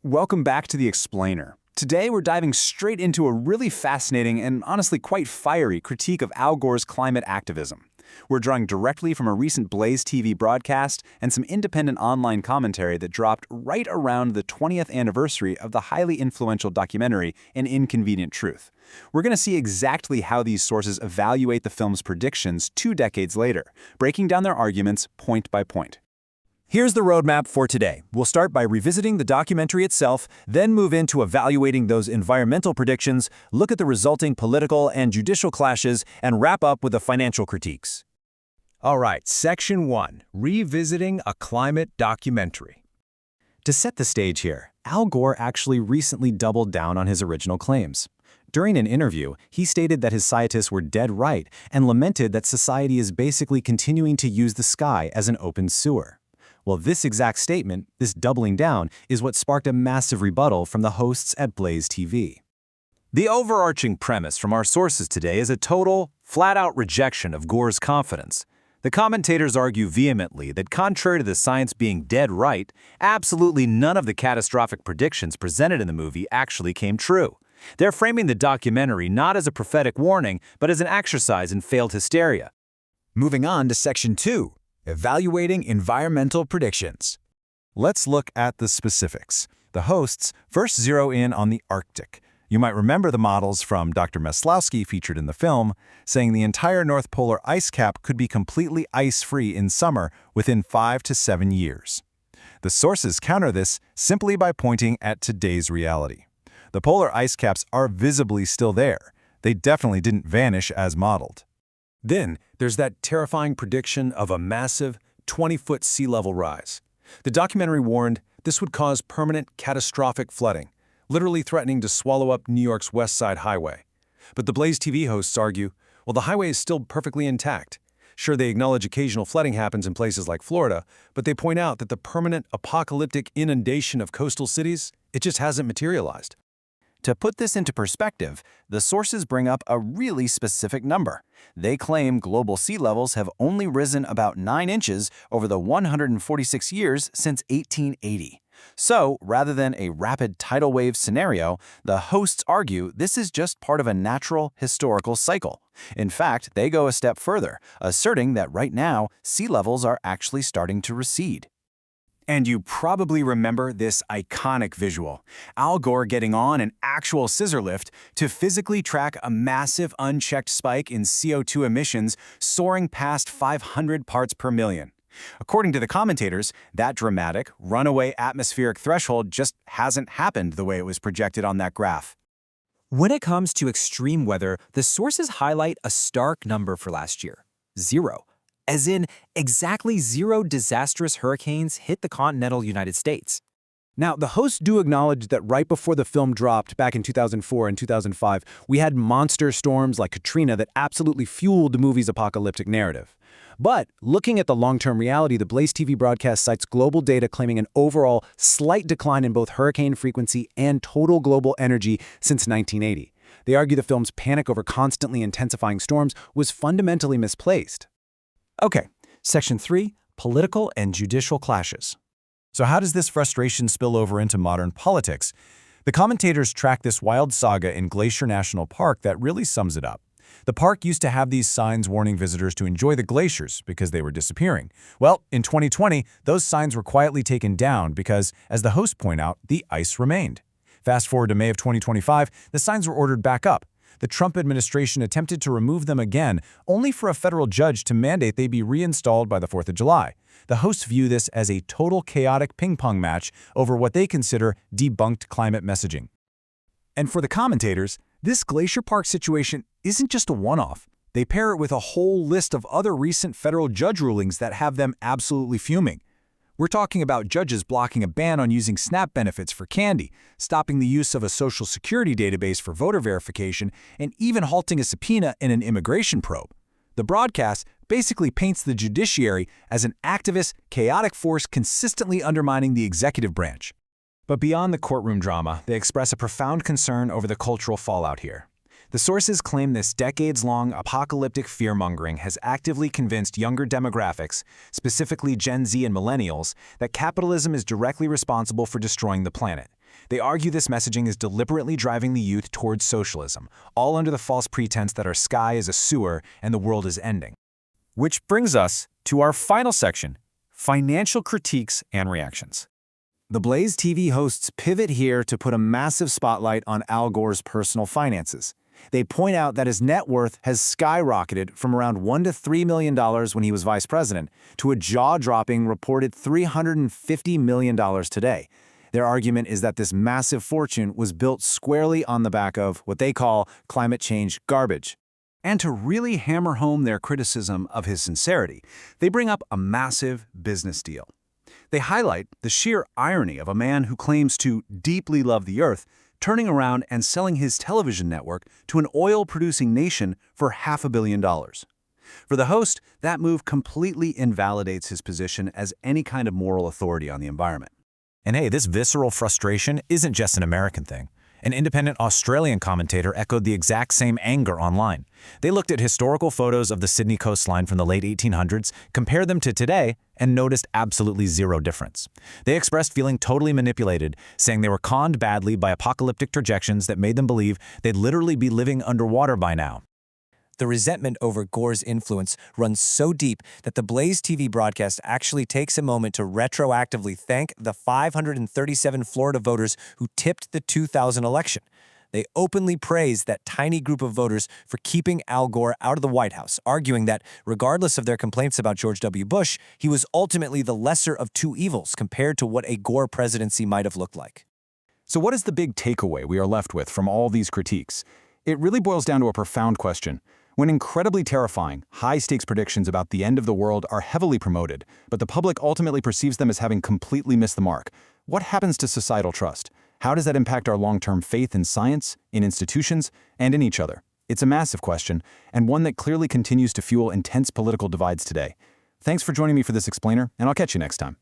Welcome back to The Explainer. Today we're diving straight into a really fascinating and honestly quite fiery critique of Al Gore's climate activism. We're drawing directly from a recent Blaze TV broadcast and some independent online commentary that dropped right around the 20th anniversary of the highly influential documentary An Inconvenient Truth. We're going to see exactly how these sources evaluate the film's predictions 2 decades later, breaking down their arguments point by point. Here's the roadmap for today. We'll start by revisiting the documentary itself, then move into evaluating those environmental predictions, look at the resulting political and judicial clashes, and wrap up with the financial critiques. All right, Section 1, Revisiting a Climate Documentary. To set the stage here, Al Gore actually recently doubled down on his original claims. During an interview, he stated that his scientists were dead right and lamented that society is basically continuing to use the sky as an open sewer. Well, this exact statement, this doubling down, is what sparked a massive rebuttal from the hosts at Blaze TV. The overarching premise from our sources today is a total, flat-out rejection of Gore's confidence. The commentators argue vehemently that contrary to the science being dead right, absolutely none of the catastrophic predictions presented in the movie actually came true. They're framing the documentary not as a prophetic warning, but as an exercise in failed hysteria. Moving on to Section 2. Evaluating environmental predictions. Let's look at the specifics. The hosts first zero in on the Arctic. You might remember the models from Dr. Maslowski featured in the film, saying the entire North Polar ice cap could be completely ice-free in summer within 5 to 7 years. The sources counter this simply by pointing at today's reality. The polar ice caps are visibly still there. They definitely didn't vanish as modeled. Then, there's that terrifying prediction of a massive 20-foot sea level rise. The documentary warned this would cause permanent, catastrophic flooding, literally threatening to swallow up New York's West Side Highway. But the Blaze TV hosts argue, well, the highway is still perfectly intact. Sure, they acknowledge occasional flooding happens in places like Florida, but they point out that the permanent apocalyptic inundation of coastal cities, it just hasn't materialized. To put this into perspective, the sources bring up a really specific number. They claim global sea levels have only risen about 9 inches over the 146 years since 1880. So, rather than a rapid tidal wave scenario, the hosts argue this is just part of a natural historical cycle. In fact, they go a step further, asserting that right now, sea levels are actually starting to recede. And you probably remember this iconic visual, Al Gore getting on an actual scissor lift to physically track a massive unchecked spike in CO2 emissions soaring past 500 parts per million. According to the commentators, that dramatic, runaway atmospheric threshold just hasn't happened the way it was projected on that graph. When it comes to extreme weather, the sources highlight a stark number for last year: 0. As in, exactly 0 disastrous hurricanes hit the continental United States. Now, the hosts do acknowledge that right before the film dropped back in 2004 and 2005, we had monster storms like Katrina that absolutely fueled the movie's apocalyptic narrative. But looking at the long-term reality, the Blaze TV broadcast cites global data claiming an overall slight decline in both hurricane frequency and total global energy since 1980. They argue the film's panic over constantly intensifying storms was fundamentally misplaced. Okay, Section 3, Political and Judicial Clashes. So how does this frustration spill over into modern politics? The commentators track this wild saga in Glacier National Park that really sums it up. The park used to have these signs warning visitors to enjoy the glaciers because they were disappearing. Well, in 2020, those signs were quietly taken down because, as the hosts point out, the ice remained. Fast forward to May of 2025, the signs were ordered back up. The Trump administration attempted to remove them again, only for a federal judge to mandate they be reinstalled by the 4th of July. The hosts view this as a total chaotic ping-pong match over what they consider debunked climate messaging. And for the commentators, this Glacier Park situation isn't just a one-off. They pair it with a whole list of other recent federal judge rulings that have them absolutely fuming. We're talking about judges blocking a ban on using SNAP benefits for candy, stopping the use of a Social Security database for voter verification, and even halting a subpoena in an immigration probe. The broadcast basically paints the judiciary as an activist, chaotic force consistently undermining the executive branch. But beyond the courtroom drama, they express a profound concern over the cultural fallout here. The sources claim this decades-long apocalyptic fear-mongering has actively convinced younger demographics, specifically Gen Z and millennials, that capitalism is directly responsible for destroying the planet. They argue this messaging is deliberately driving the youth towards socialism, all under the false pretense that our sky is a sewer and the world is ending. Which brings us to our final section, financial critiques and reactions. The Blaze TV hosts pivot here to put a massive spotlight on Al Gore's personal finances. They point out that his net worth has skyrocketed from around $1 to $3 million when he was vice president to a jaw-dropping reported $350 million today. Their argument is that this massive fortune was built squarely on the back of what they call climate change garbage. And to really hammer home their criticism of his sincerity, they bring up a massive business deal. They highlight the sheer irony of a man who claims to deeply love the earth, turning around and selling his television network to an oil-producing nation for $500 million. For the host, that move completely invalidates his position as any kind of moral authority on the environment. And hey, this visceral frustration isn't just an American thing. An independent Australian commentator echoed the exact same anger online. They looked at historical photos of the Sydney coastline from the late 1800s, compared them to today, and noticed absolutely zero difference. They expressed feeling totally manipulated, saying they were conned badly by apocalyptic projections that made them believe they'd literally be living underwater by now. The resentment over Gore's influence runs so deep that the Blaze TV broadcast actually takes a moment to retroactively thank the 537 Florida voters who tipped the 2000 election. They openly praise that tiny group of voters for keeping Al Gore out of the White House, arguing that, regardless of their complaints about George W. Bush, he was ultimately the lesser of two evils compared to what a Gore presidency might have looked like. So what is the big takeaway we are left with from all these critiques? It really boils down to a profound question. When incredibly terrifying, high-stakes predictions about the end of the world are heavily promoted, but the public ultimately perceives them as having completely missed the mark, what happens to societal trust? How does that impact our long-term faith in science, in institutions, and in each other? It's a massive question, and one that clearly continues to fuel intense political divides today. Thanks for joining me for this explainer, and I'll catch you next time.